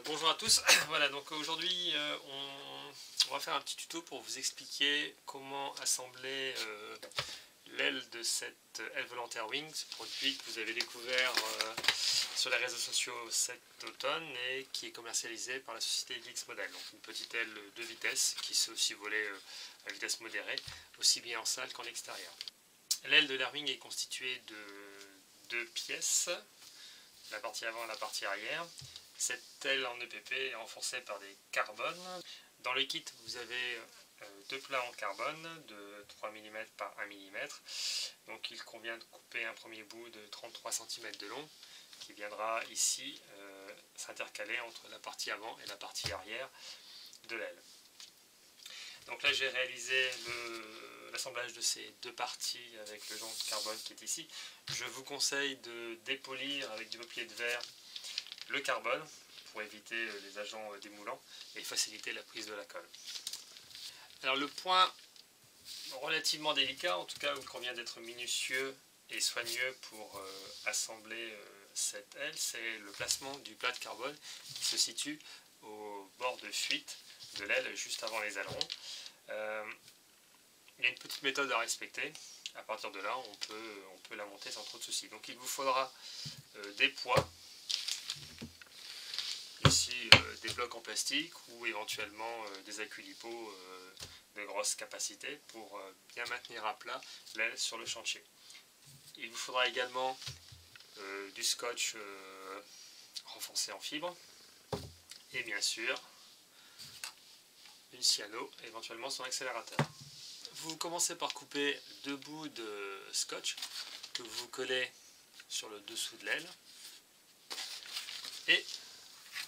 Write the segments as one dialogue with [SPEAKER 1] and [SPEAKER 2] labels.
[SPEAKER 1] Bonjour à tous, voilà donc aujourd'hui on va faire un petit tuto pour vous expliquer comment assembler l'aile de cette aile volontaire Wing, ce produit que vous avez découvert sur les réseaux sociaux cet automne et qui est commercialisé par la société VX Model. Donc une petite aile de vitesse qui sait aussi voler à vitesse modérée, aussi bien en salle qu'en extérieur. L'aile de l'Airwing est constituée de deux pièces, la partie avant et la partie arrière. Cette aile en EPP est renforcée par des carbones. Dans le kit, vous avez deux plats en carbone de 3 mm par 1 mm. Donc il convient de couper un premier bout de 33 cm de long qui viendra ici s'intercaler entre la partie avant et la partie arrière de l'aile. Donc là j'ai réalisé l'assemblage de ces deux parties avec le jonc de carbone qui est ici. Je vous conseille de dépolir avec du papier de verre le carbone pour éviter les agents démoulants et faciliter la prise de la colle. Alors le point relativement délicat, en tout cas où il convient d'être minutieux et soigneux pour assembler cette aile, c'est le placement du plat de carbone qui se situe au bord de fuite de l'aile juste avant les ailerons. Il y a une petite méthode à respecter. À partir de là, on peut la monter sans trop de soucis. Donc il vous faudra des poids, ici des blocs en plastique ou éventuellement des acculipos de grosse capacité pour bien maintenir à plat l'aile sur le chantier. Il vous faudra également du scotch renforcé en fibre et bien sûr une cyano, éventuellement son accélérateur. Vous commencez par couper deux bouts de scotch que vous collez sur le dessous de l'aile et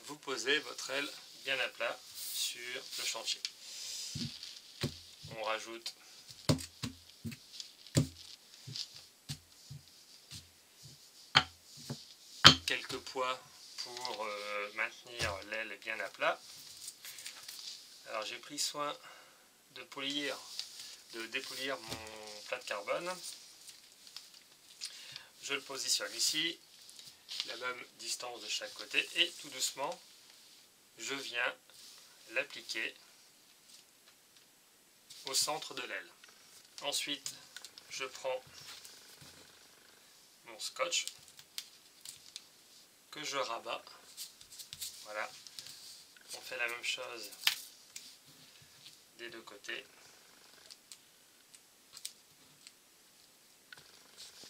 [SPEAKER 1] vous posez votre aile bien à plat sur le chantier. On rajoute quelques poids pour maintenir l'aile bien à plat. Alors j'ai pris soin de dépolir mon plat de carbone. Je le positionne ici, la même distance de chaque côté, et tout doucement je viens l'appliquer au centre de l'aile. Ensuite je prends mon scotch que je rabats. Voilà, on fait la même chose des deux côtés,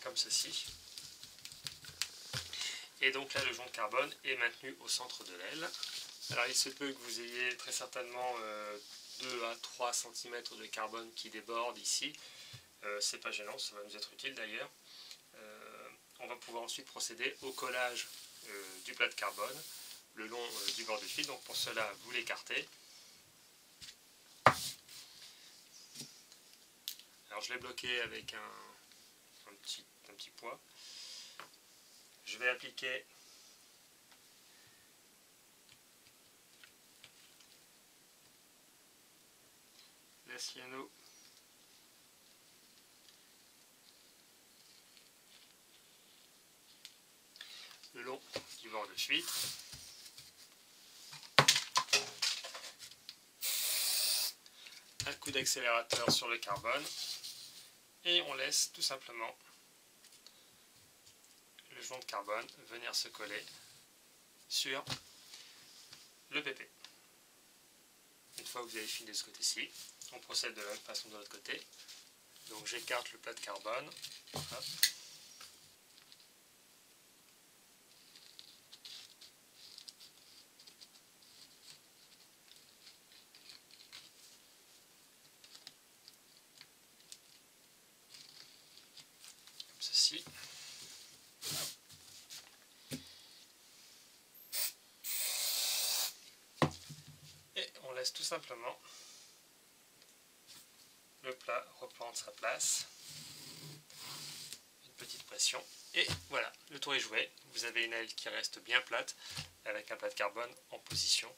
[SPEAKER 1] comme ceci. Et donc là le jonc de carbone est maintenu au centre de l'aile. Alors il se peut que vous ayez très certainement 2 à 3 cm de carbone qui déborde ici. C'est pas gênant, ça va nous être utile d'ailleurs. On va pouvoir ensuite procéder au collage du plat de carbone le long du bord de fil. Donc pour cela vous l'écartez. Alors je l'ai bloqué avec un petit poids. Je vais appliquer la cyano le long du bord de fuite. Un coup d'accélérateur sur le carbone et on laisse tout simplement le jonc de carbone venir se coller sur le PP. Une fois que vous avez fini de ce côté-ci, on procède de la même façon de l'autre côté. Donc j'écarte le plat de carbone. Hop. Comme ceci. Et on laisse tout simplement le plat reprendre sa place. Une petite pression. Et voilà, le tour est joué. Vous avez une aile qui reste bien plate avec un plat de carbone en position.